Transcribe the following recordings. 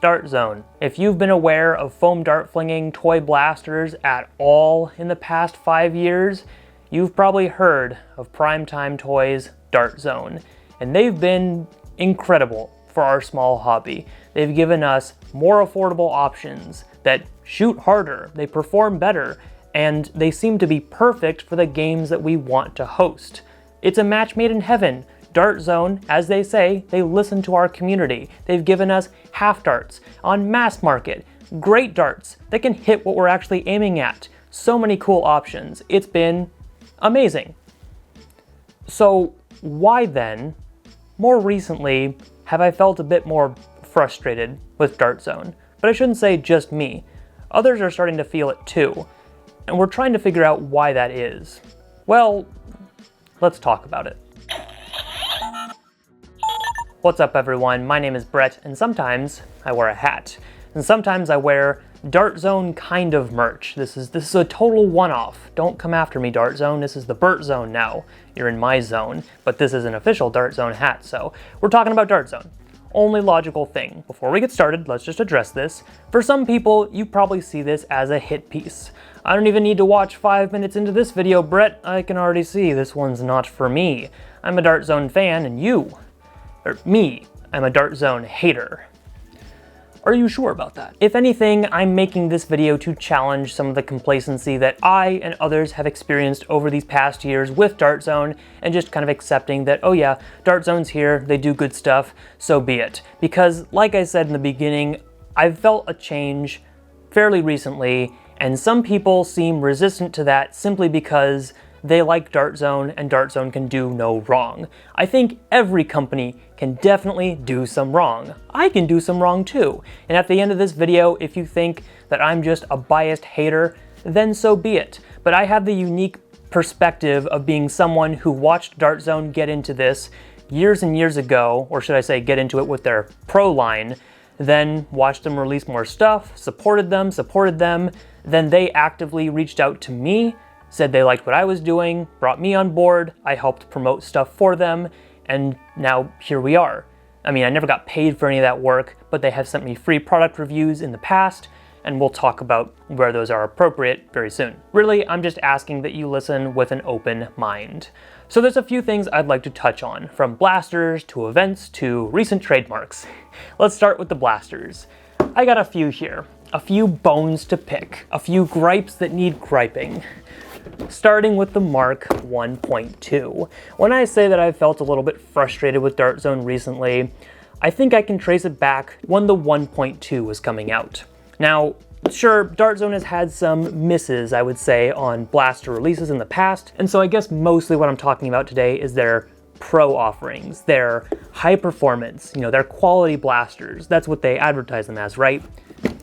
Dart Zone. If you've been aware of foam dart flinging toy blasters at all in the past 5 years, you've probably heard of Primetime Toys' Dart Zone, and they've been incredible for our small hobby. They've given us more affordable options that shoot harder, they perform better, and they seem to be perfect for the games that we want to host. It's a match made in heaven. Dart Zone, as they say, they listen to our community. They've given us half darts on mass market, great darts that can hit what we're actually aiming at. So many cool options. It's been amazing. So why then, more recently, have I felt a bit more frustrated with Dart Zone? But I shouldn't say just me. Others are starting to feel it too, and we're trying to figure out why that is. Well, let's talk about it. What's up everyone, my name is Beret, and sometimes I wear a hat. And sometimes I wear Dart Zone kind of merch. This is a total one-off. Don't come after me, Dart Zone. This is the Bert Zone now. You're in my zone, but this is an official Dart Zone hat, so we're talking about Dart Zone. Only logical thing. Before we get started, let's just address this. For some people, you probably see this as a hit piece. I don't even need to watch 5 minutes into this video, Brett. I can already see this one's not for me. I'm a Dart Zone fan, and I'm a Dart Zone hater. Are you sure about that? If anything, I'm making this video to challenge some of the complacency that I and others have experienced over these past years with Dart Zone, and just kind of accepting that, oh yeah, Dart Zone's here, they do good stuff, so be it. Because, like I said in the beginning, I've felt a change fairly recently, and some people seem resistant to that simply because they like Dart Zone, and Dart Zone can do no wrong. I think every company can definitely do some wrong. I can do some wrong too. And at the end of this video, if you think that I'm just a biased hater, then so be it. But I have the unique perspective of being someone who watched Dart Zone get into this years and years ago, or should I say get into it with their pro line, then watched them release more stuff, supported them, then they actively reached out to me, said they liked what I was doing, brought me on board, I helped promote stuff for them, and now here we are. I mean, I never got paid for any of that work, but they have sent me free product reviews in the past, and we'll talk about where those are appropriate very soon. Really, I'm just asking that you listen with an open mind. So there's a few things I'd like to touch on, from blasters to events to recent trademarks. Let's start with the blasters. I got a few here, a few bones to pick, a few gripes that need griping. Starting with the Mark 1.2. When I say that I've felt a little bit frustrated with Dart Zone recently, I think I can trace it back when the 1.2 was coming out. Now, sure, Dart Zone has had some misses, I would say, on blaster releases in the past, and so I guess mostly what I'm talking about today is their pro offerings, their high performance, their quality blasters. That's what they advertise them as, right?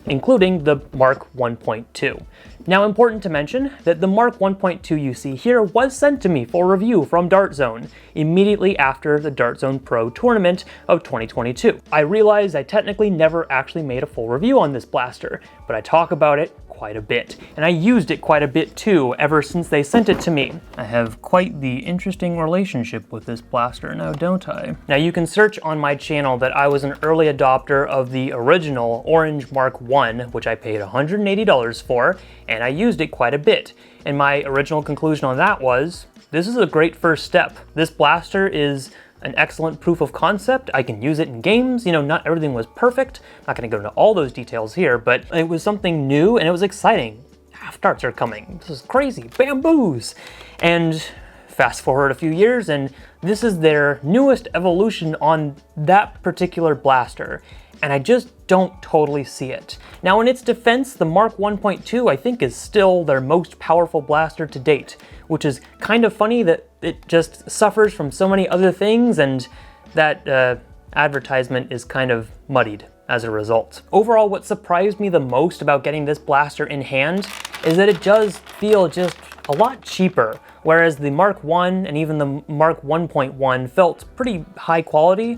Including the Mark 1.2. Now, important to mention that the Mark 1.2 you see here was sent to me for review from Dart Zone immediately after the Dart Zone Pro tournament of 2022. I realize I technically never actually made a full review on this blaster, but I talk about it quite a bit, and I used it quite a bit too ever since they sent it to me. I have quite the interesting relationship with this blaster now, don't I? Now, you can search on my channel that I was an early adopter of the original Orange Mark 1, which I paid $180 for, and I used it quite a bit. And my original conclusion on that was, this is a great first step. This blaster is an excellent proof of concept. I can use it in games. Not everything was perfect. I'm not going to go into all those details here, but it was something new and it was exciting. Half darts are coming. This is crazy. Bamboos. And fast forward a few years, and this is their newest evolution on that particular blaster. And I just don't totally see it. Now, in its defense, the Mark 1.2 I think is still their most powerful blaster to date, which is kind of funny that it just suffers from so many other things, and that advertisement is kind of muddied as a result. Overall, what surprised me the most about getting this blaster in hand is that it does feel just a lot cheaper, whereas the Mark 1 and even the Mark 1.1 felt pretty high quality,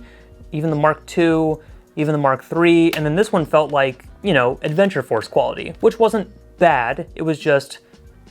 even the Mark 2, even the Mark 3, and then this one felt like, Adventure Force quality, which wasn't bad, it was just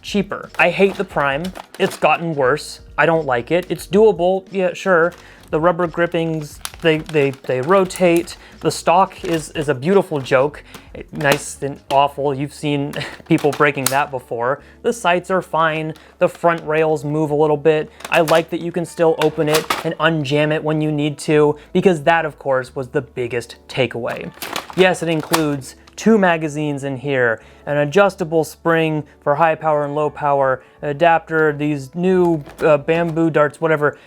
cheaper. I hate the Prime. It's gotten worse. I don't like it. It's doable, yeah, sure. The rubber grippings they rotate. The stock is a beautiful joke. Nice and awful. You've seen people breaking that before. The sights are fine. The front rails move a little bit. I like that you can still open it and unjam it when you need to, because that, of course, was the biggest takeaway. Yes, it includes 2 magazines in here, an adjustable spring for high power and low power, adapter, these new bamboo darts, whatever.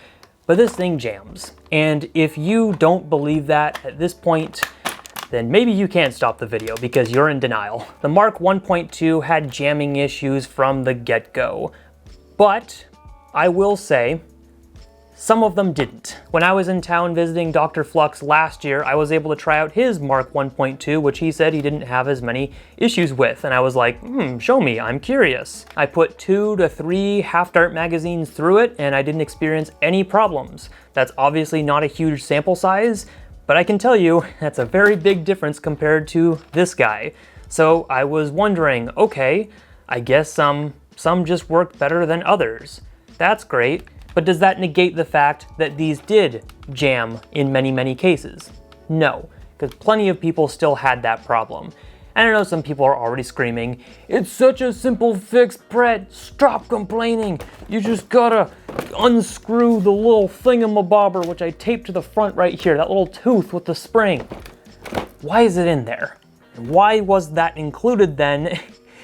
But this thing jams. And if you don't believe that at this point, then maybe you can't stop the video because you're in denial. The Mark 1.2 had jamming issues from the get-go, but I will say some of them didn't. When I was in town visiting Dr. Flux last year, I was able to try out his Mark 1.2, which he said he didn't have as many issues with, and I was like, show me, I'm curious. I put 2 to 3 half-dart magazines through it, and I didn't experience any problems. That's obviously not a huge sample size, but I can tell you, that's a very big difference compared to this guy. So I was wondering, okay, I guess some just worked better than others. That's great. But does that negate the fact that these did jam in many, many cases? No, because plenty of people still had that problem. And I know some people are already screaming, "It's such a simple fix, Brett, stop complaining. You just gotta unscrew the little thingamabobber," which I taped to the front right here, that little tooth with the spring. Why is it in there? And why was that included then?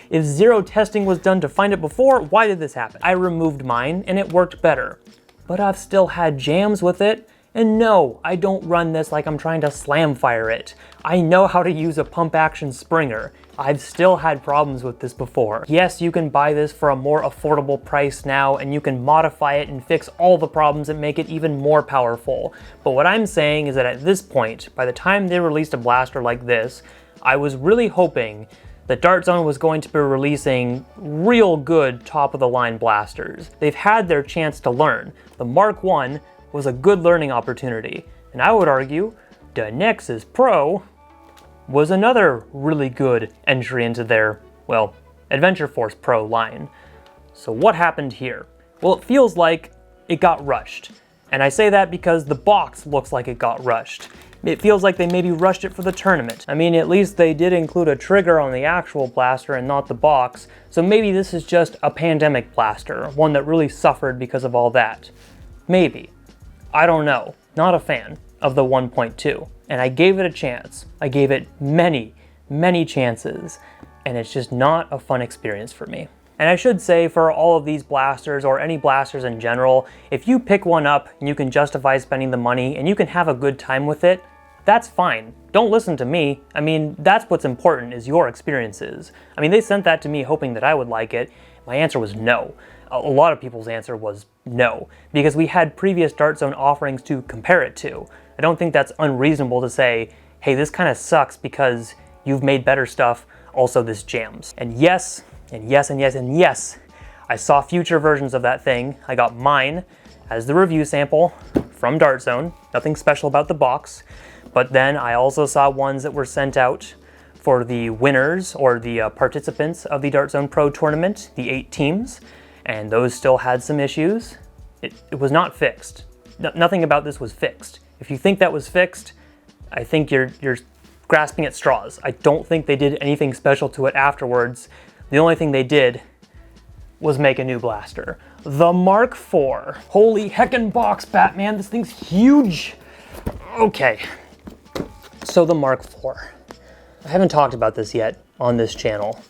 If zero testing was done to find it before, why did this happen? I removed mine and it worked better. But I've still had jams with it, and no, I don't run this like I'm trying to slam fire it. I know how to use a pump action springer. I've still had problems with this before. Yes, you can buy this for a more affordable price now, and you can modify it and fix all the problems and make it even more powerful. But what I'm saying is that at this point, by the time they released a blaster like this, I was really hoping that Dart Zone was going to be releasing real good top-of-the-line blasters. They've had their chance to learn. The Mark 1 was a good learning opportunity, and I would argue the Nexus Pro was another really good entry into their, well, Adventure Force Pro line. So what happened here? Well, it feels like it got rushed. And I say that because the box looks like it got rushed. It feels like they maybe rushed it for the tournament. I mean, at least they did include a trigger on the actual blaster and not the box, so maybe this is just a pandemic blaster, one that really suffered because of all that. Maybe. I don't know. Not a fan of the 1.2. And I gave it a chance. I gave it many, many chances, and it's just not a fun experience for me. And I should say, for all of these blasters, or any blasters in general, if you pick one up and you can justify spending the money and you can have a good time with it, that's fine. Don't listen to me. I mean, that's what's important, is your experiences. I mean, they sent that to me hoping that I would like it. My answer was no. A lot of people's answer was no, because we had previous Dart Zone offerings to compare it to. I don't think that's unreasonable to say, hey, this kind of sucks because you've made better stuff, also this jams. And yes, and yes, and yes, and yes, I saw future versions of that thing. I got mine as the review sample from Dart Zone. Nothing special about the box. But then I also saw ones that were sent out for the winners, or the participants of the Dart Zone Pro tournament, the 8 teams, and those still had some issues. It was not fixed. Nothing about this was fixed. If you think that was fixed, I think you're grasping at straws. I don't think they did anything special to it afterwards. The only thing they did was make a new blaster. The Mark IV. Holy heckin' box, Batman, this thing's huge. Okay, so the Mark IV. I haven't talked about this yet on this channel.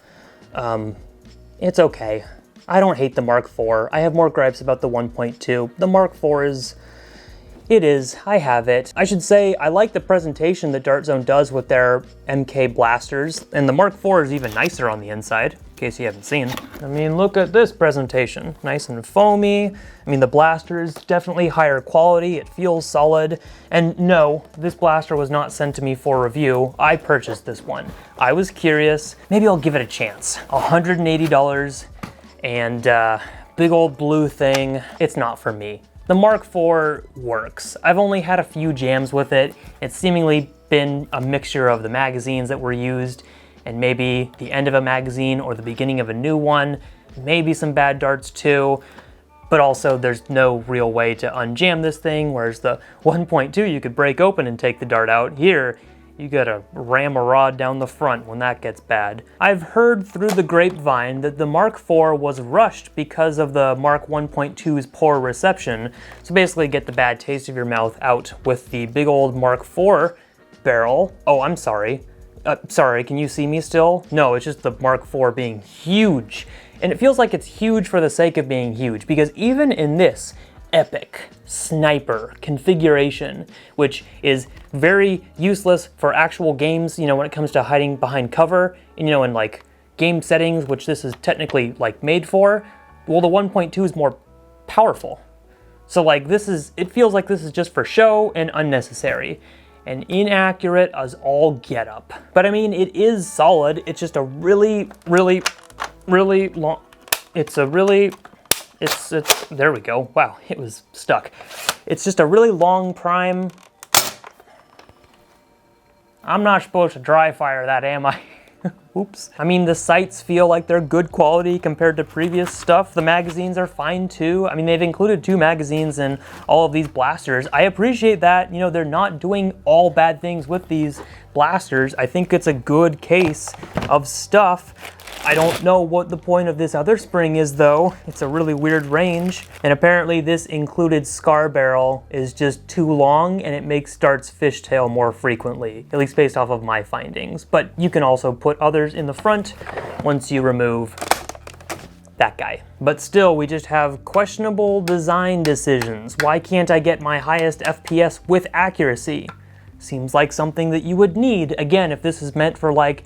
It's okay. I don't hate the Mark IV. I have more gripes about the 1.2. The Mark IV I have it. I should say, I like the presentation that Dart Zone does with their MK blasters, and the Mark IV is even nicer on the inside, in case you haven't seen. I mean, look at this presentation. Nice and foamy. I mean, the blaster is definitely higher quality. It feels solid. And no, this blaster was not sent to me for review. I purchased this one. I was curious. Maybe I'll give it a chance. $180 and big old blue thing. It's not for me. The Mark IV works. I've only had a few jams with it. It's seemingly been a mixture of the magazines that were used and maybe the end of a magazine or the beginning of a new one, maybe some bad darts too. but also there's no real way to unjam this thing, whereas the 1.2 you could break open and take the dart out. Here, you gotta ram a rod down the front when that gets bad. I've heard through the grapevine that the Mark IV was rushed because of the Mark 1.2's poor reception. So basically get the bad taste of your mouth out with the big old Mark IV barrel. Oh, I'm sorry. Sorry, can you see me still? No, it's just the Mark IV being huge. And it feels like it's huge for the sake of being huge, because even in this epic sniper configuration, which is very useless for actual games, you know, when it comes to hiding behind cover, and, you know, in like game settings, which this is technically like made for, well, the 1.2 is more powerful. So like it feels like this is just for show and unnecessary and inaccurate as all get up. But I mean, it is solid. It's just a really long, there we go. Wow, it was stuck. It's just a really long prime. I'm not supposed to dry fire that, am I? Oops. I mean, the sights feel like they're good quality compared to previous stuff. The magazines are fine too. I mean, they've included 2 magazines in all of these blasters. I appreciate that. You know, they're not doing all bad things with these blasters. I think it's a good case of stuff. I don't know what the point of this other spring is though. It's a really weird range. And apparently this included scar barrel is just too long and it makes darts fishtail more frequently, at least based off of my findings. But you can also put others in the front once you remove that guy. But still, we just have questionable design decisions. Why can't I get my highest FPS with accuracy? Seems like something that you would need. Again, if this is meant for like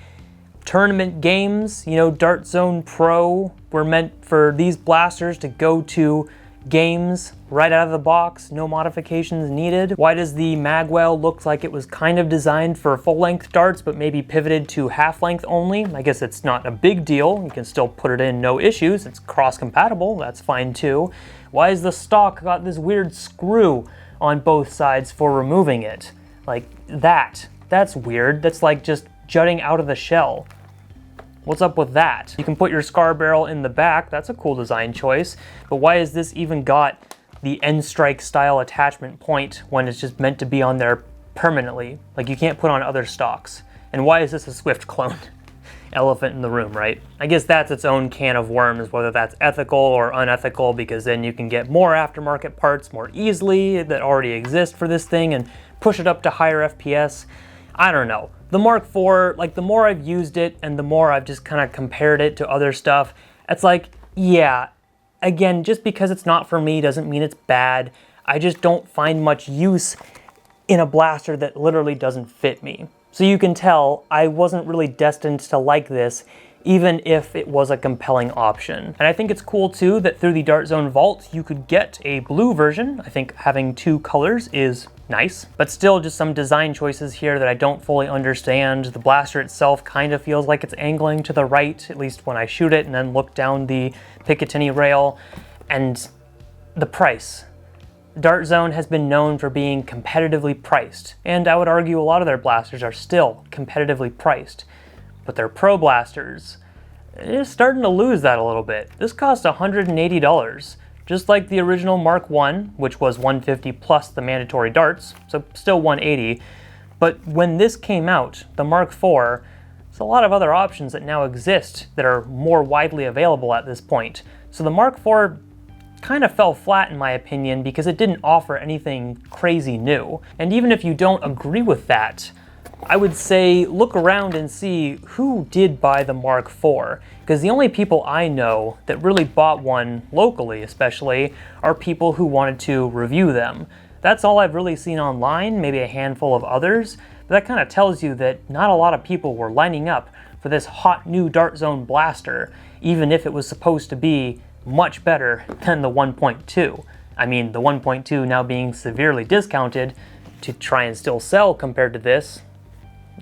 tournament games, you know, Dart Zone Pro were meant for these blasters to go to games right out of the box, no modifications needed. Why does the magwell look like it was kind of designed for full-length darts but maybe pivoted to half-length only? I guess it's not a big deal. You can still put it in, no issues. It's cross-compatible, that's fine too. Why is the stock got this weird screw on both sides for removing it? Like that's weird. That's like just jutting out of the shell. What's up with that? You can put your scar barrel in the back. That's a cool design choice. But why has this even got the end strike style attachment point when it's just meant to be on there permanently? Like you can't put on other stocks. And why is this a Swift clone? Elephant in the room, right? I guess that's its own can of worms, whether that's ethical or unethical, because then you can get more aftermarket parts more easily that already exist for this thing and push it up to higher FPS. I don't know. The Mark IV, like the more I've used it and the more I've just kind of compared it to other stuff, it's like, yeah, again, just because it's not for me doesn't mean it's bad. I just don't find much use in a blaster that literally doesn't fit me. So you can tell I wasn't really destined to like this, even if it was a compelling option. And I think it's cool too that through the Dart Zone Vault you could get a blue version. I think having 2 colors is nice, but still just some design choices here that I don't fully understand. The blaster itself kind of feels like it's angling to the right, at least when I shoot it and then look down the Picatinny rail. And the price. Dart Zone has been known for being competitively priced, and I would argue a lot of their blasters are still competitively priced. But their Pro blasters is starting to lose that a little bit. This cost $180, just like the original Mark I, which was $150 plus the mandatory darts, so still $180. But when this came out, the Mark IV, there's a lot of other options that now exist that are more widely available at this point. So the Mark IV kind of fell flat in my opinion because it didn't offer anything crazy new. And even if you don't agree with that, I would say look around and see who did buy the Mark IV, because the only people I know that really bought one locally especially are people who wanted to review them. That's all I've really seen online, maybe a handful of others, but that kind of tells you that not a lot of people were lining up for this hot new Dart Zone blaster, even if it was supposed to be much better than the 1.2. I mean, the 1.2 now being severely discounted to try and still sell compared to this,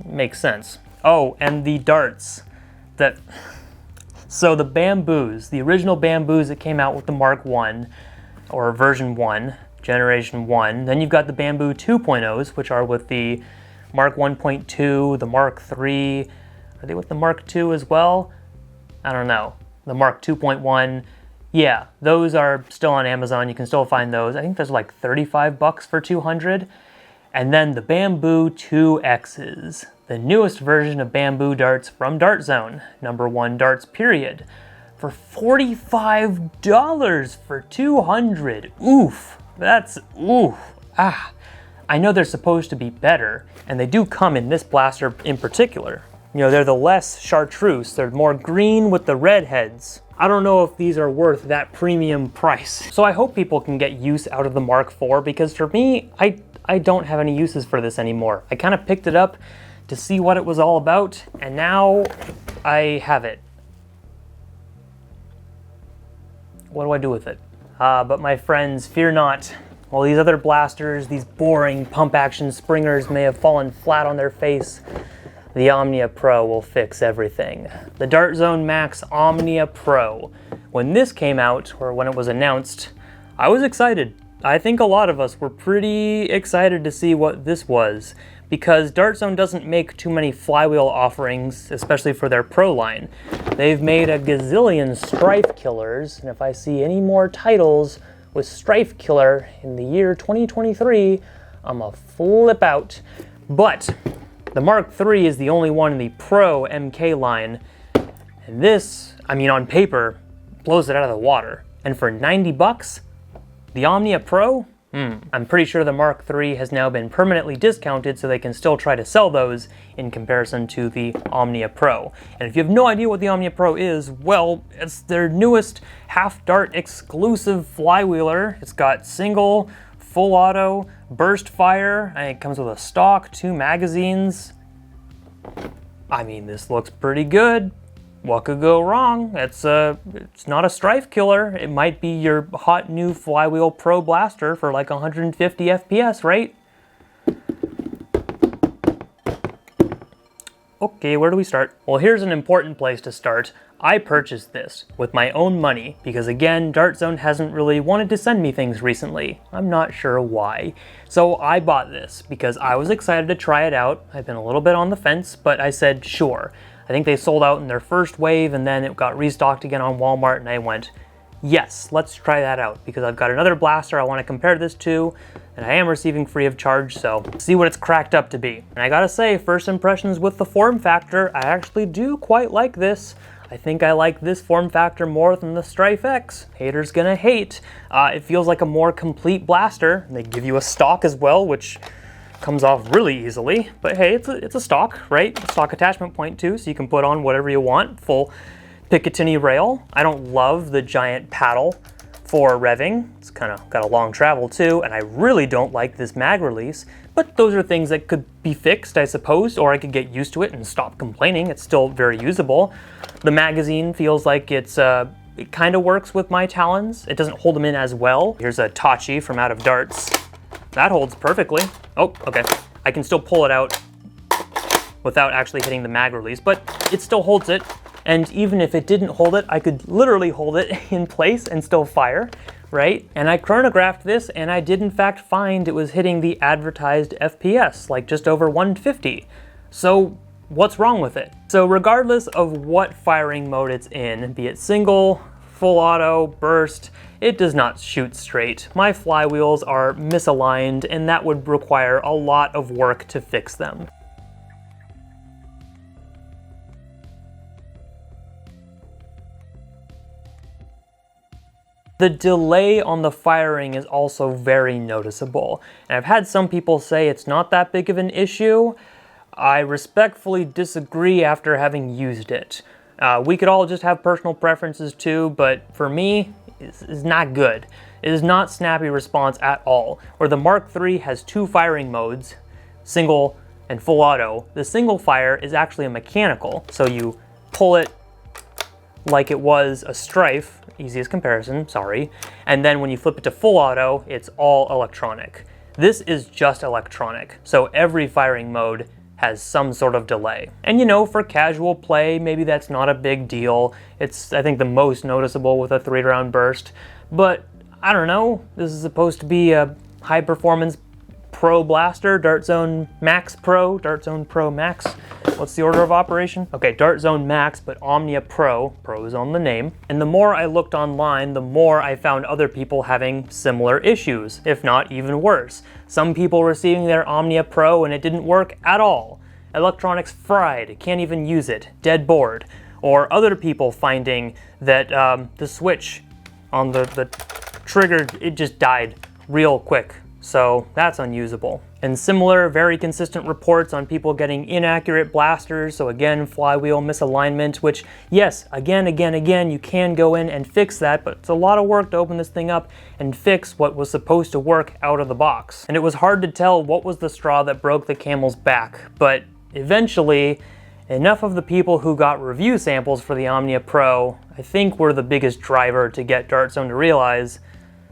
makes sense. Oh, and the darts. So the bamboos, the original bamboos that came out with the Mark I, or version 1, generation 1, then you've got the Bamboo 2.0s, which are with the Mark 1.2, the Mark III, are they with the Mark II as well? I don't know. The Mark 2.1, Yeah, those are still on Amazon. You can still find those. I think there's like 35 bucks for 200. And then the Bamboo 2Xs, the newest version of bamboo darts from Dart Zone, #1 darts period, for $45 for 200. Oof, that's oof. I know they're supposed to be better, and they do come in this blaster in particular. You know, they're the less chartreuse. They're more green with the red heads. I don't know if these are worth that premium price. So I hope people can get use out of the Mark IV, because for me, I don't have any uses for this anymore. I kind of picked it up to see what it was all about, and now I have it. What do I do with it? But my friends, fear not. While these other blasters, these boring pump-action springers may have fallen flat on their face, the Omnia Pro will fix everything. The Dart Zone Max Omnia Pro. When this came out, or when it was announced, I was excited. I think a lot of us were pretty excited to see what this was, because Dart Zone doesn't make too many flywheel offerings, especially for their Pro line. They've made a gazillion Strife Killers, and if I see any more titles with Strife Killer in the year 2023, I'ma flip out. But the Mark III is the only one in the Pro MK line, and this, I mean, on paper, blows it out of the water. And for 90 bucks, the Omnia Pro? I'm pretty sure the Mark III has now been permanently discounted, so they can still try to sell those in comparison to the Omnia Pro. And if you have no idea what the Omnia Pro is, well, it's their newest half-dart exclusive flywheeler. It's got single, full auto, burst fire, and it comes with a stock, 2 magazines. I mean, this looks pretty good. What could go wrong? It's not a Strife Killer. It might be your hot new Flywheel Pro blaster for like 150 FPS, right? Okay, where do we start? Well, here's an important place to start. I purchased this with my own money because, again, Dart Zone hasn't really wanted to send me things recently. I'm not sure why. So I bought this because I was excited to try it out. I've been a little bit on the fence, but I said, sure. I think they sold out in their first wave, and then it got restocked again on Walmart, and I went, yes, let's try that out, because I've got another blaster I want to compare this to, and I am receiving free of charge, so see what it's cracked up to be. And I gotta say, first impressions with the form factor, I actually do quite like this. I think I like this form factor more than the Strife X. Haters gonna hate. It feels like a more complete blaster. They give you a stock as well, which comes off really easily, but hey, it's a stock, right? A stock attachment point too, so you can put on whatever you want. Full Picatinny rail. I don't love the giant paddle for revving. It's kind of got a long travel too, and I really don't like this mag release, but those are things that could be fixed, I suppose, or I could get used to it and stop complaining. It's still very usable. The magazine feels like it kind of works with my talons. It doesn't hold them in as well. Here's a Tachi from Out of Darts. That holds perfectly. Oh, okay. I can still pull it out without actually hitting the mag release, but it still holds it. And even if it didn't hold it, I could literally hold it in place and still fire, right? And I chronographed this, and I did in fact find it was hitting the advertised FPS, like just over 150. So what's wrong with it? So regardless of what firing mode it's in, be it single, full auto, burst, it does not shoot straight. My flywheels are misaligned, and that would require a lot of work to fix them. The delay on the firing is also very noticeable, and I've had some people say it's not that big of an issue. I respectfully disagree after having used it. We could all just have personal preferences too, but for me, it's not good. It is not snappy response at all. Where the Mark III has 2 firing modes, single and full auto, the single fire is actually a mechanical, so you pull it like it was a Strife, easiest comparison, sorry, and then when you flip it to full auto, it's all electronic. This is just electronic, so every firing mode has some sort of delay. And you know, for casual play, maybe that's not a big deal. It's, I think, the most noticeable with a 3-round burst, but I don't know, this is supposed to be a high-performance Pro blaster, Dart Zone Max Pro, Dart Zone Pro Max. What's the order of operation? Okay, Dart Zone Max, but Omnia Pro. Pro is on the name. And the more I looked online, the more I found other people having similar issues, if not even worse. Some people receiving their Omnia Pro and it didn't work at all. Electronics fried, can't even use it, dead board. Or other people finding that the switch on the trigger, it just died real quick. So that's unusable. And similar, very consistent reports on people getting inaccurate blasters. So again, flywheel misalignment, which yes, again, you can go in and fix that, but it's a lot of work to open this thing up and fix what was supposed to work out of the box. And it was hard to tell what was the straw that broke the camel's back, but eventually, enough of the people who got review samples for the Omnia Pro, I think, were the biggest driver to get Dart Zone to realize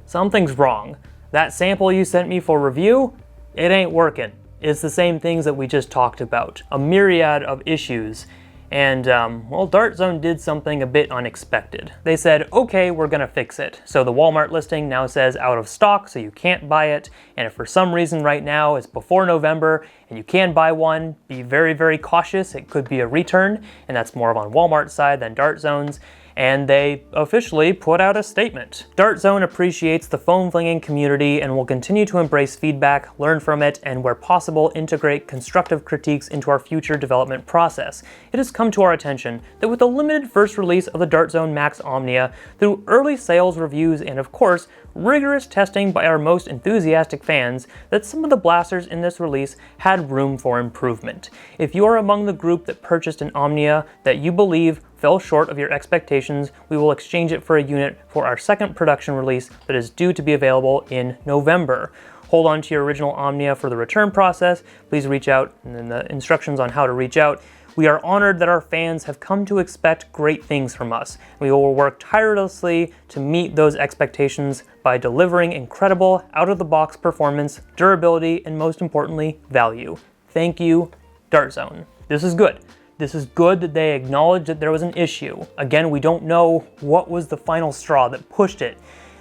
something's wrong. That sample you sent me for review, it ain't working. It's the same things that we just talked about. A myriad of issues. And, well, Dart Zone did something a bit unexpected. They said, okay, we're gonna fix it. So the Walmart listing now says out of stock, so you can't buy it. And if for some reason right now it's before November and you can buy one, be very, very cautious. It could be a return, and that's more on Walmart's side than Dart Zone's. And they officially put out a statement. Dart Zone appreciates the foam flinging community and will continue to embrace feedback, learn from it, and where possible, integrate constructive critiques into our future development process. It has come to our attention that with the limited first release of the Dart Zone Max Omnia, through early sales reviews and of course, rigorous testing by our most enthusiastic fans, that some of the blasters in this release had room for improvement. If you are among the group that purchased an Omnia that you believe fell short of your expectations, we will exchange it for a unit for our second production release that is due to be available in November. Hold on to your original Omnia for the return process. Please reach out, and then the instructions on how to reach out. We are honored that our fans have come to expect great things from us. We will work tirelessly to meet those expectations by delivering incredible out-of-the-box performance, durability, and most importantly, value. Thank you, Dart Zone. This is good. This is good that they acknowledged that there was an issue. Again, we don't know what was the final straw that pushed it,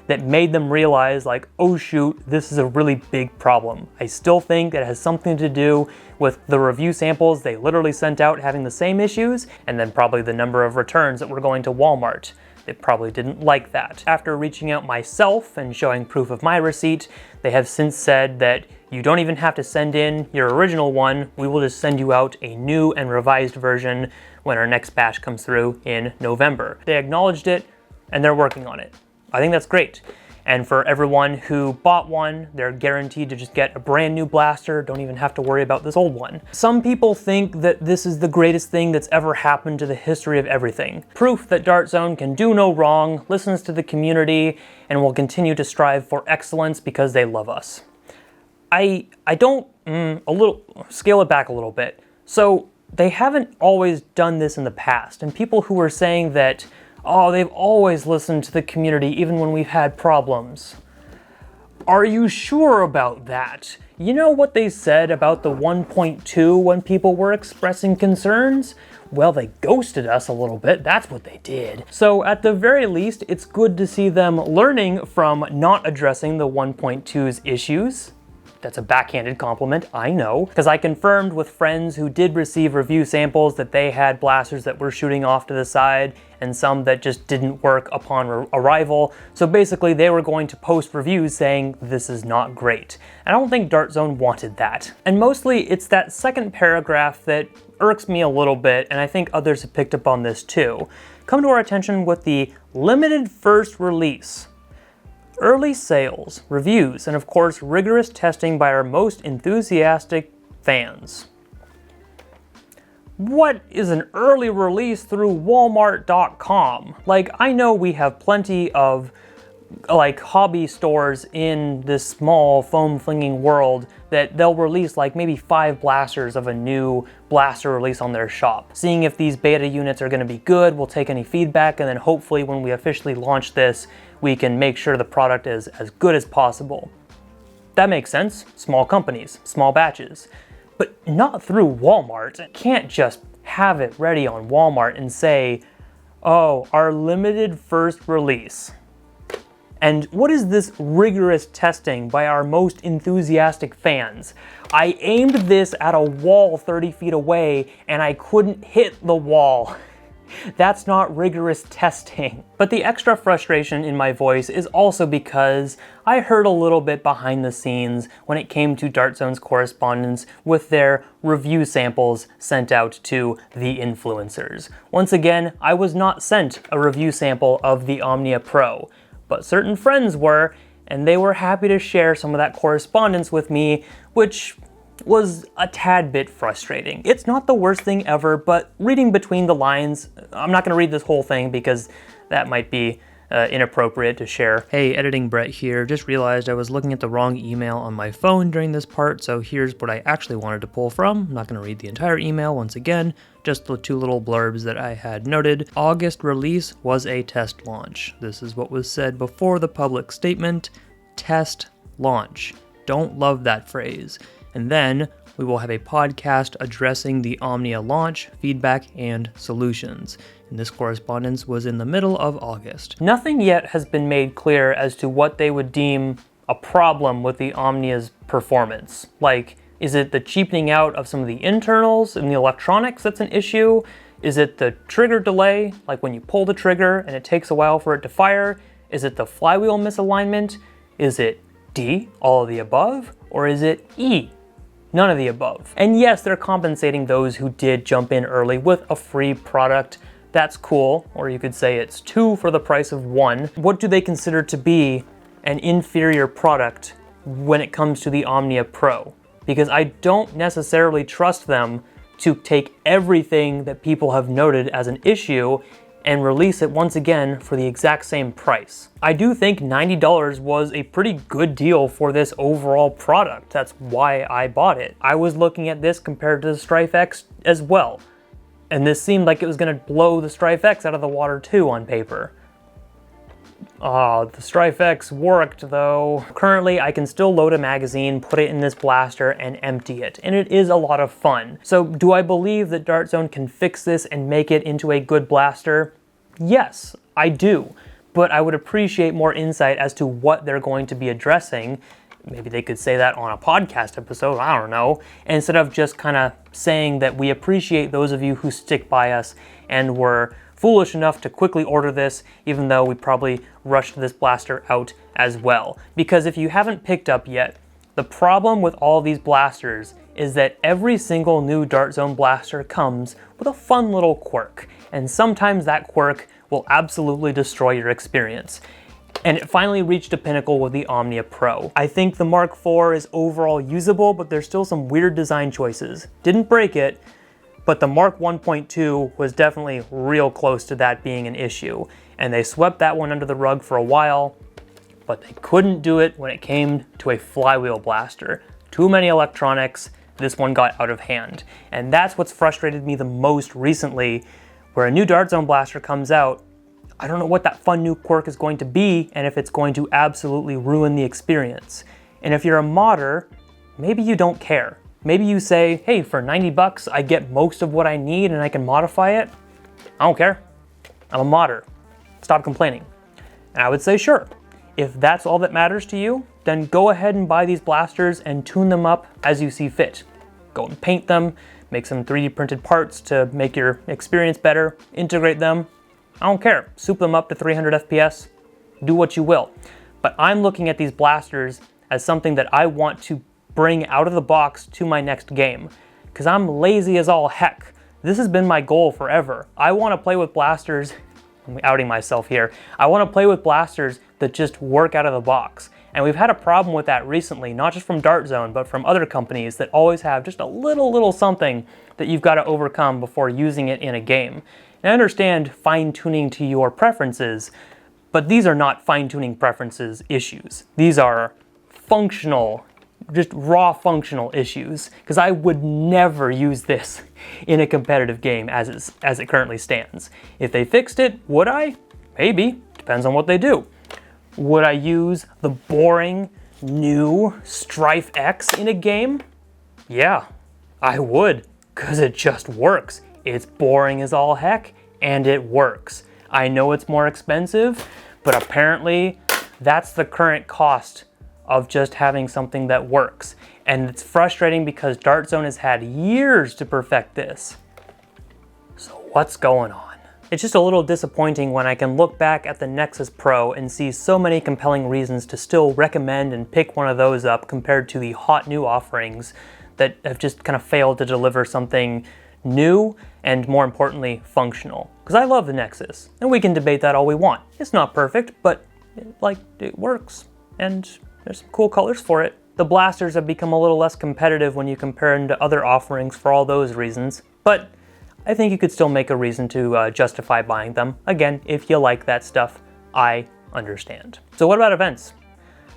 that made them realize like, oh shoot, this is a really big problem. I still think that it has something to do with the review samples they literally sent out having the same issues, and then probably the number of returns that were going to Walmart. They probably didn't like that. After reaching out myself and showing proof of my receipt, they have since said that you don't even have to send in your original one. We will just send you out a new and revised version when our next batch comes through in November. They acknowledged it and they're working on it. I think that's great. And for everyone who bought one, they're guaranteed to just get a brand new blaster, don't even have to worry about this old one. Some people think that this is the greatest thing that's ever happened to the history of everything. Proof that Dart Zone can do no wrong, listens to the community, and will continue to strive for excellence because they love us. I don't, scale it back a little bit. So they haven't always done this in the past, and people who are saying that, oh, they've always listened to the community even when we've had problems. Are you sure about that? You know what they said about the 1.2 when people were expressing concerns? Well, they ghosted us a little bit, that's what they did. So at the very least, it's good to see them learning from not addressing the 1.2's issues. That's a backhanded compliment, I know, because I confirmed with friends who did receive review samples that they had blasters that were shooting off to the side and some that just didn't work upon arrival. So basically they were going to post reviews saying this is not great. I don't think Dart Zone wanted that. And mostly it's that second paragraph that irks me a little bit, and I think others have picked up on this too. Come to our attention with the limited first release. Early sales, reviews, and of course rigorous testing by our most enthusiastic fans. What is an early release through Walmart.com? Like, I know we have plenty of like hobby stores in this small foam flinging world that they'll release like maybe 5 blasters of a new blaster release on their shop. Seeing if these beta units are going to be good, we'll take any feedback, and then hopefully when we officially launch this, we can make sure the product is as good as possible. That makes sense. Small companies, small batches. But not through Walmart. You can't just have it ready on Walmart and say, oh, our limited first release. And what is this rigorous testing by our most enthusiastic fans? I aimed this at a wall 30 feet away and I couldn't hit the wall. That's not rigorous testing. But the extra frustration in my voice is also because I heard a little bit behind the scenes when it came to Dart Zone's correspondence with their review samples sent out to the influencers. Once again, I was not sent a review sample of the Omnia Pro, but certain friends were, and they were happy to share some of that correspondence with me, which was a tad bit frustrating. It's not the worst thing ever, but reading between the lines, I'm not going to read this whole thing because that might be inappropriate to share. Hey, editing Brett here. Just realized I was looking at the wrong email on my phone during this part, so here's what I actually wanted to pull from. I'm not going to read the entire email once again, just the two little blurbs that I had noted. August release was a test launch. This is what was said before the public statement. Test launch. Don't love that phrase. And then we will have a podcast addressing the Omnia launch, feedback, and solutions. And this correspondence was in the middle of August. Nothing yet has been made clear as to what they would deem a problem with the Omnia's performance. Like, is it the cheapening out of some of the internals and the electronics that's an issue? Is it the trigger delay, like when you pull the trigger and it takes a while for it to fire? Is it the flywheel misalignment? Is it D, all of the above? Or is it E, none of the above? And yes, they're compensating those who did jump in early with a free product. That's cool, or you could say it's 2 for the price of 1. What do they consider to be an inferior product when it comes to the Omnia Pro? Because I don't necessarily trust them to take everything that people have noted as an issue and release it once again for the exact same price. I do think $90 was a pretty good deal for this overall product. That's why I bought it. I was looking at this compared to the Strife X as well, and this seemed like it was gonna blow the Strife X out of the water too on paper. The Strife X worked though. Currently, I can still load a magazine, put it in this blaster, and empty it, and it is a lot of fun. So do I believe that Dart Zone can fix this and make it into a good blaster? Yes, I do, but I would appreciate more insight as to what they're going to be addressing. Maybe they could say that on a podcast episode, I don't know, instead of just kind of saying that we appreciate those of you who stick by us and were foolish enough to quickly order this, even though we probably rushed this blaster out as well. Because if you haven't picked up yet, the problem with all these blasters is that every single new Dart Zone blaster comes with a fun little quirk, and sometimes that quirk will absolutely destroy your experience. And it finally reached a pinnacle with the Omnia Pro. I think the Mark IV is overall usable, but there's still some weird design choices. Didn't break it, but the Mark 1.2 was definitely real close to that being an issue, and they swept that one under the rug for a while, but they couldn't do it when it came to a flywheel blaster. Too many electronics, this one got out of hand. And that's what's frustrated me the most recently, where a new Dart Zone blaster comes out, I don't know what that fun new quirk is going to be, and if it's going to absolutely ruin the experience. And if you're a modder, maybe you don't care. Maybe you say, hey, for 90 bucks, I get most of what I need and I can modify it. I don't care. I'm a modder. Stop complaining. And I would say, sure, if that's all that matters to you, then go ahead and buy these blasters and tune them up as you see fit. Go and paint them, make some 3D printed parts to make your experience better, integrate them. I don't care. Soup them up to 300 FPS, do what you will. But I'm looking at these blasters as something that I want to bring out of the box to my next game, because I'm lazy as all heck. This has been my goal forever. I want to play with blasters, I'm outing myself here, I want to play with blasters that just work out of the box. And we've had a problem with that recently, not just from Dart Zone, but from other companies that always have just a little something that you've got to overcome before using it in a game. And I understand fine-tuning to your preferences, but these are not fine-tuning preferences issues. These are functional, just raw functional issues, because I would never use this in a competitive game as it currently stands. If they fixed it, would I? Maybe. Depends on what they do. Would I use the boring new Strife X in a game? Yeah, I would, because it just works. It's boring as all heck, and it works. I know it's more expensive, but apparently That's the current cost of just having something that works. And it's frustrating because Dart Zone has had years to perfect this. So what's going on? It's just a little disappointing when I can look back at the Nexus Pro and see so many compelling reasons to still recommend and pick one of those up compared to the hot new offerings that have just kind of failed to deliver something new and, more importantly, functional. Because I love the Nexus, and we can debate that all we want. It's not perfect, but it works, and there's some cool colors for it. The blasters have become a little less competitive when you compare them to other offerings for all those reasons, but I think you could still make a reason to justify buying them. Again, if you like that stuff, I understand. So what about events?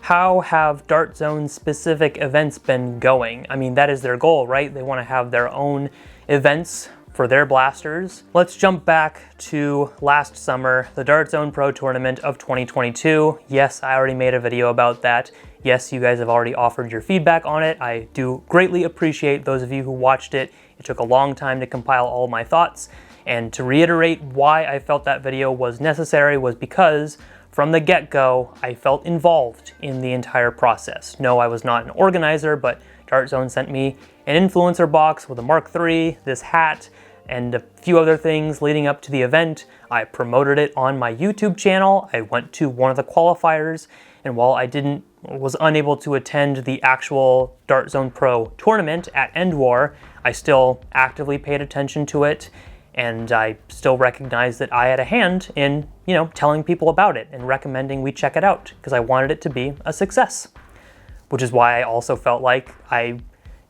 How have Dart Zone specific events been going? I mean, that is their goal, right? They want to have their own events for their blasters. Let's jump back to last summer, the Dart Zone Pro Tournament of 2022. Yes, I already made a video about that. Yes, you guys have already offered your feedback on it. I do greatly appreciate those of you who watched it. It took a long time to compile all my thoughts. And to reiterate why I felt that video was necessary was because from the get-go, I felt involved in the entire process. No, I was not an organizer, but Dart Zone sent me an influencer box with a Mark III, this hat, and a few other things leading up to the event. I promoted it on my YouTube channel. I went to one of the qualifiers, and while I was unable to attend the actual Dart Zone Pro tournament at End War, I still actively paid attention to it, and I still recognized that I had a hand in, telling people about it and recommending we check it out, because I wanted it to be a success. Which is why I also felt like I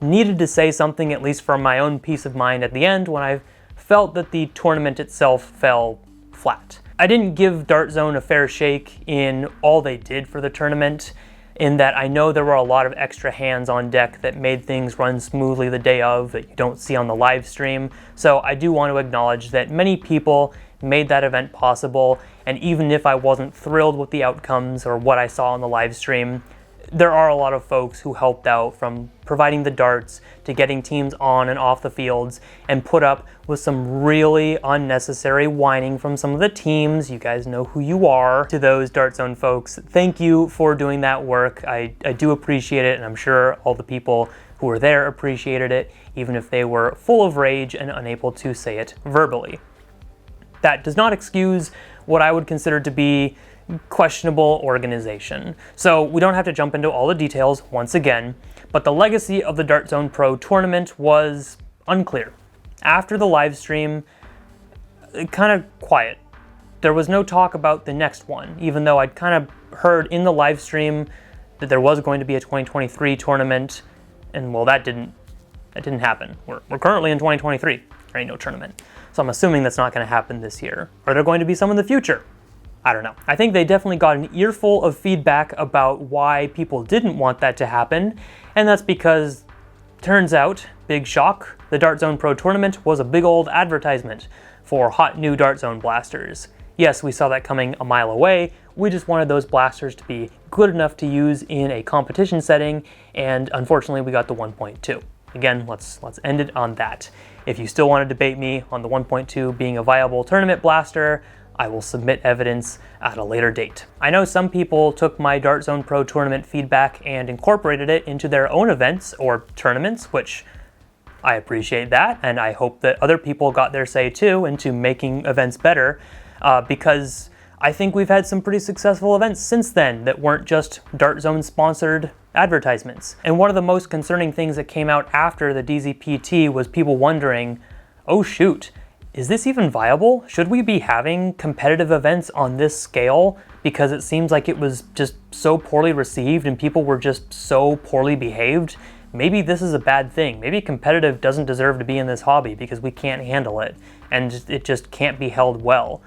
needed to say something, at least for my own peace of mind at the end, when I felt that the tournament itself fell flat. I didn't give Dart Zone a fair shake in all they did for the tournament, in that I know there were a lot of extra hands on deck that made things run smoothly the day of that you don't see on the live stream. So I do want to acknowledge that many people made that event possible, and even if I wasn't thrilled with the outcomes or what I saw on the live stream, there are a lot of folks who helped out, from providing the darts to getting teams on and off the fields, and put up with some really unnecessary whining from some of the teams. You guys know who you are. To those Dart Zone folks, thank you for doing that work. I do appreciate it, and I'm sure all the people who were there appreciated it, even if they were full of rage and unable to say it verbally. That does not excuse what I would consider to be questionable organization. So we don't have to jump into all the details once again, but the legacy of the Dart Zone Pro tournament was unclear. After the live stream, kind of quiet. There was no talk about the next one, even though I'd kind of heard in the live stream that there was going to be a 2023 tournament, and well, that didn't happen. We're currently in 2023. There ain't no tournament. So I'm assuming that's not going to happen this year. Are there going to be some in the future? I don't know. I think they definitely got an earful of feedback about why people didn't want that to happen, and that's because, turns out, big shock, the Dart Zone Pro Tournament was a big old advertisement for hot new Dart Zone blasters. Yes, we saw that coming a mile away. We just wanted those blasters to be good enough to use in a competition setting, and unfortunately we got the 1.2. Again, let's end it on that. If you still want to debate me on the 1.2 being a viable tournament blaster, I will submit evidence at a later date. I know some people took my Dart Zone Pro tournament feedback and incorporated it into their own events or tournaments, which I appreciate that, and I hope that other people got their say too into making events better, because I think we've had some pretty successful events since then that weren't just Dart Zone sponsored advertisements. And one of the most concerning things that came out after the DZPT was people wondering, oh shoot, is this even viable? Should we be having competitive events on this scale? Because it seems like it was just so poorly received and people were just so poorly behaved. Maybe this is a bad thing. Maybe competitive doesn't deserve to be in this hobby because we can't handle it and it just can't be held well.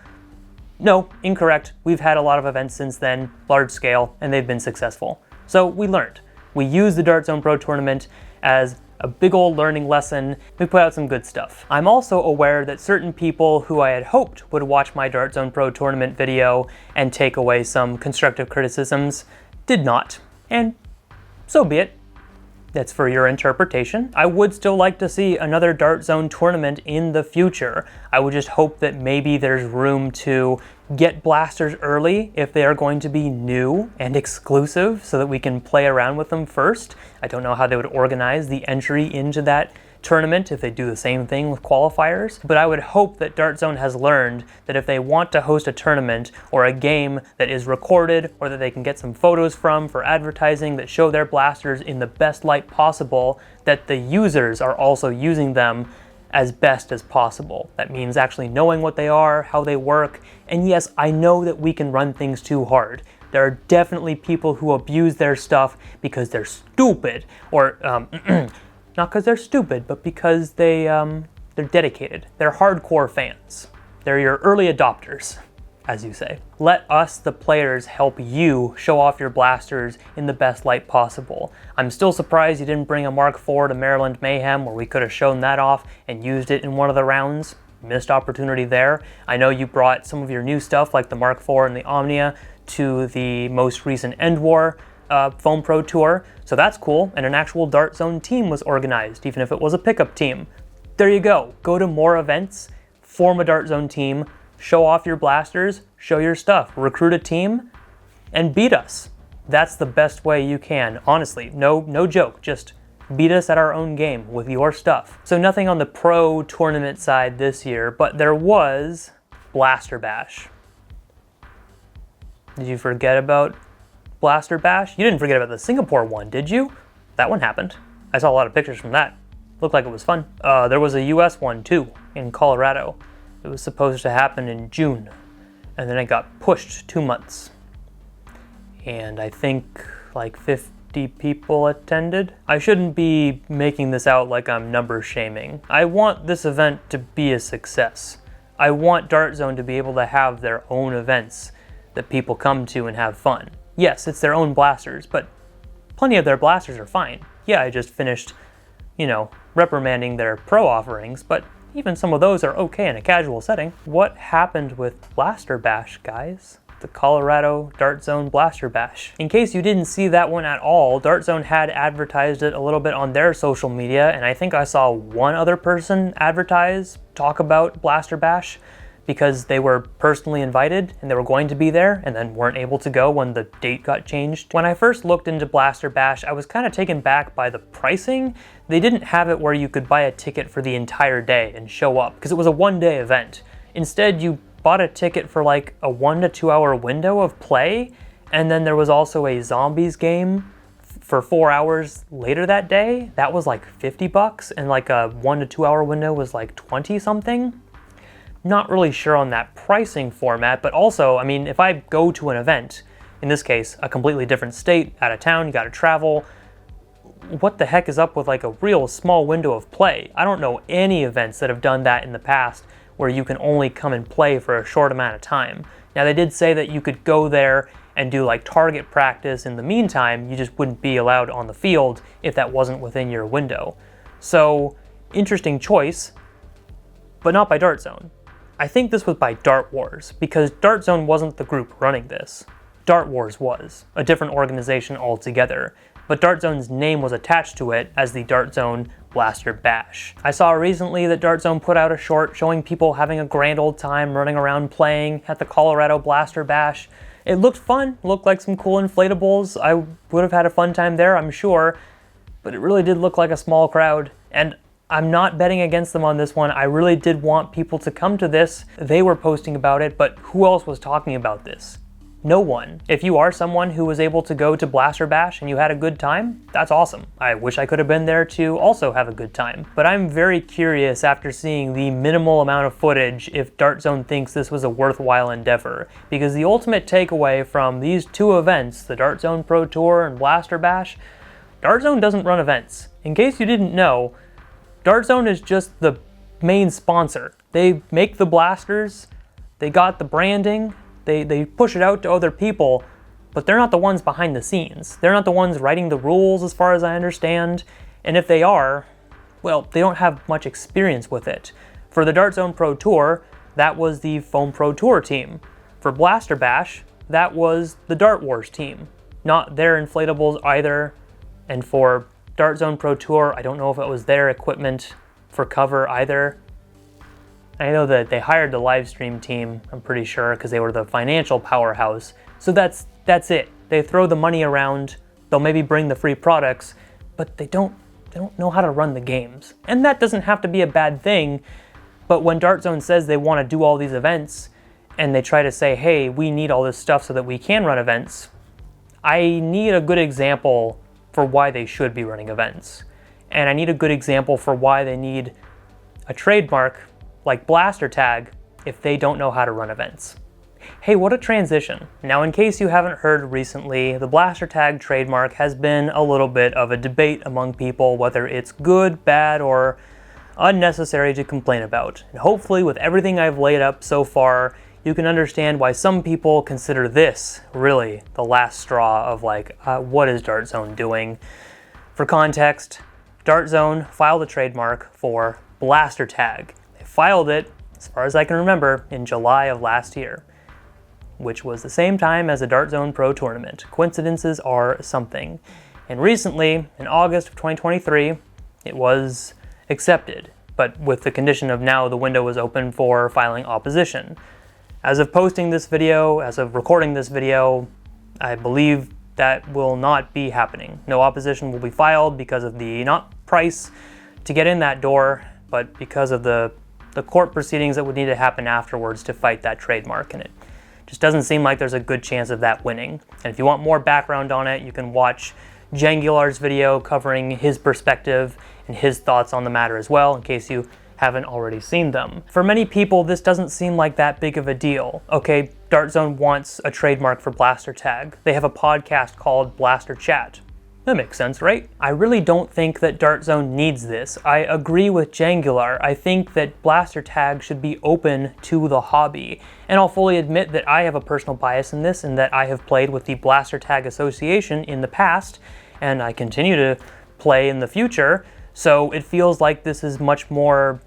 No, incorrect. We've had a lot of events since then, large scale, and they've been successful. So we learned. We used the Dart Zone Pro Tournament as a big old learning lesson. We put out some good stuff. I'm also aware that certain people who I had hoped would watch my Dart Zone Pro Tournament video and take away some constructive criticisms did not. And so be it. That's for your interpretation. I would still like to see another Dart Zone tournament in the future. I would just hope that maybe there's room to get blasters early if they are going to be new and exclusive so that we can play around with them first. I don't know how they would organize the entry into that tournament if they do the same thing with qualifiers, but I would hope that Dart Zone has learned that if they want to host a tournament or a game that is recorded or that they can get some photos from for advertising that show their blasters in the best light possible, that the users are also using them as best as possible. That means actually knowing what they are, how they work, and yes, I know that we can run things too hard. There are definitely people who abuse their stuff because they're stupid, or not because they're stupid, but because they're dedicated. They're hardcore fans. They're your early adopters, as you say. Let us, the players, help you show off your blasters in the best light possible. I'm still surprised you didn't bring a Mark IV to Maryland Mayhem where we could have shown that off and used it in one of the rounds. Missed opportunity there. I know you brought some of your new stuff like the Mark IV and the Omnia to the most recent End War Foam Pro Tour, so that's cool, and an actual Dart Zone team was organized, even if it was a pickup team. There you go. Go to more events, form a Dart Zone team, show off your blasters, show your stuff, recruit a team, and beat us. That's the best way you can, honestly. No joke, just beat us at our own game with your stuff. So nothing on the pro tournament side this year, but there was Blaster Bash. Did you forget about Blaster Bash? You didn't forget about the Singapore one, did you? That one happened. I saw a lot of pictures from that. Looked like it was fun. There was a US one too, in Colorado. It was supposed to happen in June, and then it got pushed 2 months. And I think like 50 people attended. I shouldn't be making this out like I'm number shaming. I want this event to be a success. I want Dart Zone to be able to have their own events that people come to and have fun. Yes, it's their own blasters, but plenty of their blasters are fine. Yeah, I just finished, reprimanding their pro offerings, but even some of those are okay in a casual setting. What happened with Blaster Bash, guys? The Colorado Dart Zone Blaster Bash. In case you didn't see that one at all, Dart Zone had advertised it a little bit on their social media, and I think I saw one other person talk about Blaster Bash, because they were personally invited and they were going to be there and then weren't able to go when the date got changed. When I first looked into Blaster Bash, I was kind of taken back by the pricing. They didn't have it where you could buy a ticket for the entire day and show up, because it was a one-day event. Instead, you bought a ticket for like a 1 to 2 hour window of play, and then there was also a zombies game for 4 hours later that day. That was like $50, and like a 1 to 2 hour window was like 20 something. Not really sure on that pricing format, but also, if I go to an event, in this case, a completely different state, out of town, you gotta travel, what the heck is up with like a real small window of play? I don't know any events that have done that in the past where you can only come and play for a short amount of time. Now, they did say that you could go there and do like target practice in the meantime, you just wouldn't be allowed on the field if that wasn't within your window. So, interesting choice, but not by Dart Zone. I think this was by Dart Wars, because Dart Zone wasn't the group running this. Dart Wars was, a different organization altogether, but Dart Zone's name was attached to it as the Dart Zone Blaster Bash. I saw recently that Dart Zone put out a short showing people having a grand old time running around playing at the Colorado Blaster Bash. It looked fun, looked like some cool inflatables. I would have had a fun time there, I'm sure, but it really did look like a small crowd, and I'm not betting against them on this one. I really did want people to come to this. They were posting about it, but who else was talking about this? No one. If you are someone who was able to go to Blaster Bash and you had a good time, that's awesome. I wish I could have been there to also have a good time. But I'm very curious after seeing the minimal amount of footage if Dart Zone thinks this was a worthwhile endeavor. Because the ultimate takeaway from these two events, the Dart Zone Pro Tour and Blaster Bash, Dart Zone doesn't run events. In case you didn't know, Dart Zone is just the main sponsor. They make the blasters, they got the branding, they push it out to other people, but they're not the ones behind the scenes. They're not the ones writing the rules as far as I understand, and if they are, well, they don't have much experience with it. For the Dart Zone Pro Tour, that was the Foam Pro Tour team. For Blaster Bash, that was the Dart Wars team. Not their inflatables either, and for Dart Zone Pro Tour, I don't know if it was their equipment for cover either. I know that they hired the live stream team, I'm pretty sure, because they were the financial powerhouse. So that's it. They throw the money around, they'll maybe bring the free products, but they don't know how to run the games. And that doesn't have to be a bad thing, but when Dart Zone says they want to do all these events, and they try to say, hey, we need all this stuff so that we can run events, I need a good example for why they should be running events. And I need a good example for why they need a trademark like Blaster Tag if they don't know how to run events. Hey, what a transition. Now, in case you haven't heard recently, the Blaster Tag trademark has been a little bit of a debate among people whether it's good, bad, or unnecessary to complain about. And hopefully with everything I've laid up so far, you can understand why some people consider this really the last straw of like, what is Dart Zone doing? For context, Dart Zone filed a trademark for Blaster Tag. They filed it, as far as I can remember, in July of last year, which was the same time as the Dart Zone Pro Tournament. Coincidences are something. And recently, in August of 2023, it was accepted, but with the condition of now the window is open for filing opposition. As of posting this video, as of recording this video, I believe that will not be happening. No opposition will be filed because of the not price to get in that door, but because of the court proceedings that would need to happen afterwards to fight that trademark, and it just doesn't seem like there's a good chance of that winning. And if you want more background on it, you can watch Jangular's video covering his perspective and his thoughts on the matter as well, in case you haven't already seen them. For many people, this doesn't seem like that big of a deal. Okay, Dart Zone wants a trademark for Blaster Tag. They have a podcast called Blaster Chat. That makes sense, right? I really don't think that Dart Zone needs this. I agree with Jangular. I think that Blaster Tag should be open to the hobby. And I'll fully admit that I have a personal bias in this, and that I have played with the Blaster Tag Association in the past, and I continue to play in the future. So it feels like this is much more,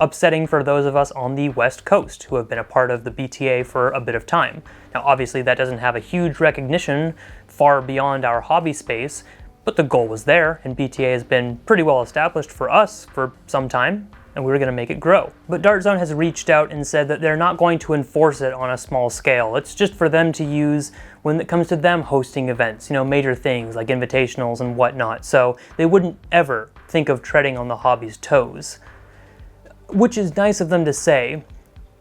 upsetting for those of us on the West Coast who have been a part of the BTA for a bit of time. Now, obviously that doesn't have a huge recognition far beyond our hobby space, but the goal was there, and BTA has been pretty well established for us for some time, and we were going to make it grow. But Dart Zone has reached out and said that they're not going to enforce it on a small scale. It's just for them to use when it comes to them hosting events, major things like invitationals and whatnot. So they wouldn't ever think of treading on the hobby's toes, which is nice of them to say,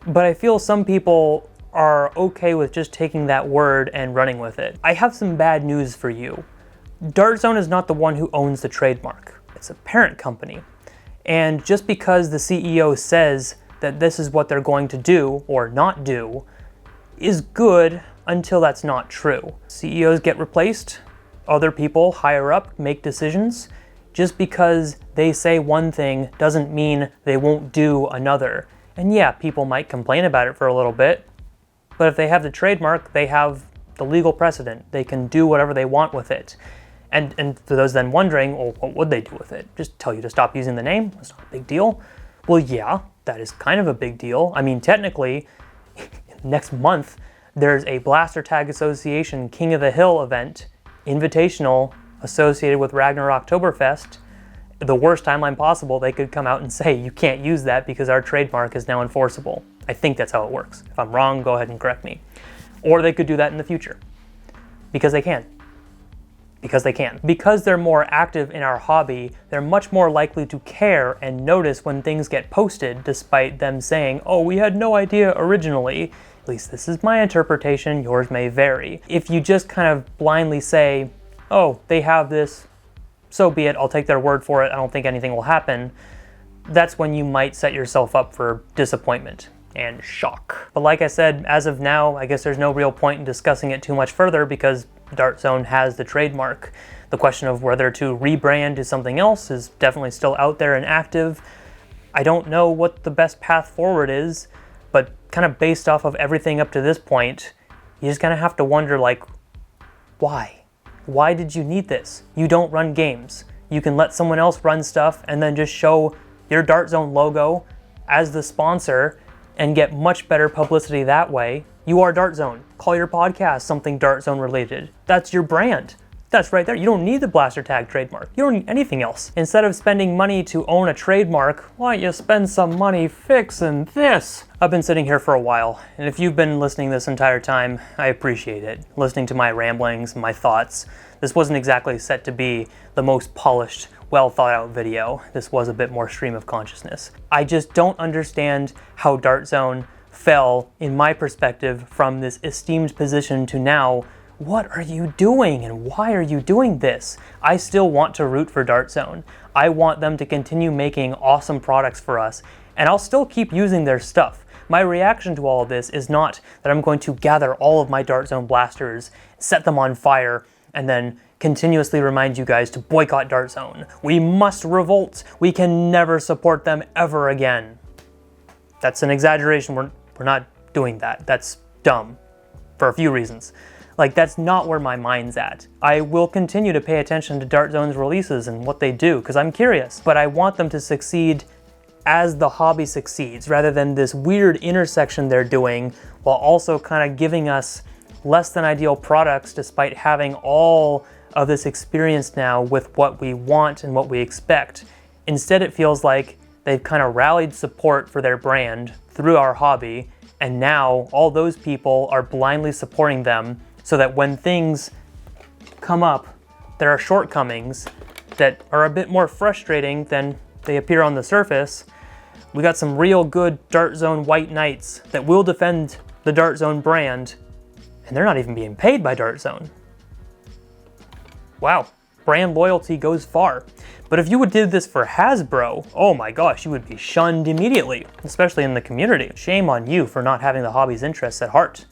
but I feel some people are okay with just taking that word and running with it. I have some bad news for you. Dart Zone is not the one who owns the trademark. It's a parent company. And just because the CEO says that this is what they're going to do or not do is good until that's not true. CEOs get replaced, other people higher up make decisions. Just because they say one thing doesn't mean they won't do another. And yeah, people might complain about it for a little bit, but if they have the trademark, they have the legal precedent. They can do whatever they want with it. And for those then wondering, well, what would they do with it? Just tell you to stop using the name? That's not a big deal. Well, yeah, that is kind of a big deal. I mean, technically, next month, there's a Blaster Tag Association King of the Hill event, invitational, associated with Ragnar Oktoberfest. The worst timeline possible, they could come out and say, you can't use that because our trademark is now enforceable. I think that's how it works. If I'm wrong, go ahead and correct me. Or they could do that in the future. Because they can. Because they can. Because they're more active in our hobby, they're much more likely to care and notice when things get posted, despite them saying, oh, we had no idea originally. At least this is my interpretation, yours may vary. If you just kind of blindly say, oh, they have this, so be it, I'll take their word for it, I don't think anything will happen, that's when you might set yourself up for disappointment and shock. But like I said, as of now, I guess there's no real point in discussing it too much further because Dart Zone has the trademark. The question of whether to rebrand to something else is definitely still out there and active. I don't know what the best path forward is, but kind of based off of everything up to this point, you just kind of have to wonder, like, why? Why did you need this? You don't run games. You can let someone else run stuff and then just show your Dart Zone logo as the sponsor and get much better publicity that way. You are Dart Zone. Call your podcast something Dart Zone related. That's your brand. That's right there. You don't need the blaster tag trademark. You don't need anything else. Instead of spending money to own a trademark, why don't you spend some money fixing this? I've been sitting here for a while, and if you've been listening this entire time, I appreciate it. Listening to my ramblings, my thoughts. This wasn't exactly set to be the most polished, well thought out video. This was a bit more stream of consciousness. I just don't understand how Dart Zone fell, in my perspective, from this esteemed position to now, what are you doing and why are you doing this? I still want to root for Dart Zone. I want them to continue making awesome products for us, and I'll still keep using their stuff. My reaction to all of this is not that I'm going to gather all of my Dart Zone blasters, set them on fire, and then continuously remind you guys to boycott Dart Zone. We must revolt. We can never support them ever again. That's an exaggeration. We're not doing that. That's dumb for a few reasons. Like, that's not where my mind's at. I will continue to pay attention to Dart Zone's releases and what they do, because I'm curious, but I want them to succeed as the hobby succeeds, rather than this weird intersection they're doing, while also kind of giving us less than ideal products despite having all of this experience now with what we want and what we expect. Instead, it feels like they've kind of rallied support for their brand through our hobby, and now all those people are blindly supporting them, so that when things come up, there are shortcomings that are a bit more frustrating than they appear on the surface. We got some real good Dart Zone white knights that will defend the Dart Zone brand, and they're not even being paid by Dart Zone. Wow, brand loyalty goes far. But if you did this for Hasbro, oh my gosh, you would be shunned immediately, especially in the community. Shame on you for not having the hobby's interests at heart.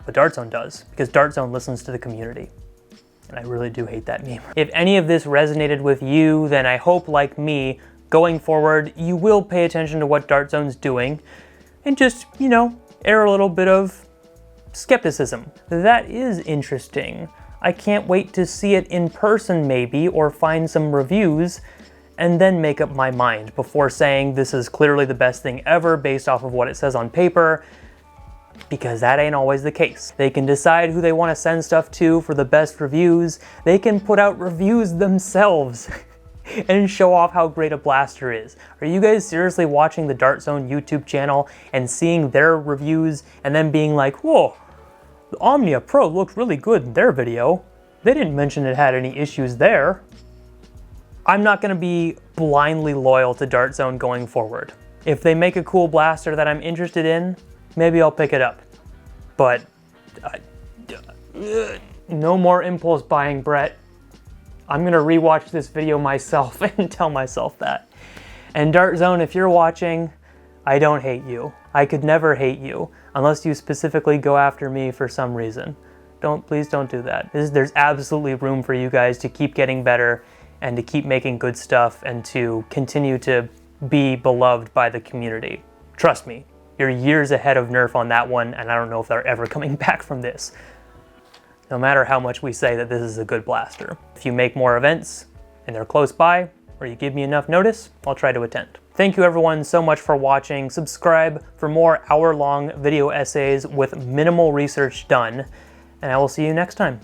But Dart Zone does, because Dart Zone listens to the community. And I really do hate that meme. If any of this resonated with you, then I hope, like me, going forward, you will pay attention to what Dart Zone's doing, and just, you know, air a little bit of skepticism. That is interesting. I can't wait to see it in person maybe, or find some reviews, and then make up my mind before saying this is clearly the best thing ever based off of what it says on paper, because that ain't always the case. They can decide who they want to send stuff to for the best reviews. They can put out reviews themselves and show off how great a blaster is. Are you guys seriously watching the Dart Zone YouTube channel and seeing their reviews and then being like, whoa, the Omnia Pro looked really good in their video. They didn't mention it had any issues there. I'm not going to be blindly loyal to Dart Zone going forward. If they make a cool blaster that I'm interested in, maybe I'll pick it up. But no more impulse buying, Brett. I'm going to rewatch this video myself and tell myself that. And Dart Zone, if you're watching, I don't hate you. I could never hate you unless you specifically go after me for some reason. Please don't do that. There's absolutely room for you guys to keep getting better and to keep making good stuff and to continue to be beloved by the community. Trust me, you're years ahead of Nerf on that one, and I don't know if they're ever coming back from this. No matter how much we say that this is a good blaster. If you make more events and they're close by, or you give me enough notice, I'll try to attend. Thank you everyone so much for watching. Subscribe for more hour-long video essays with minimal research done, and I will see you next time.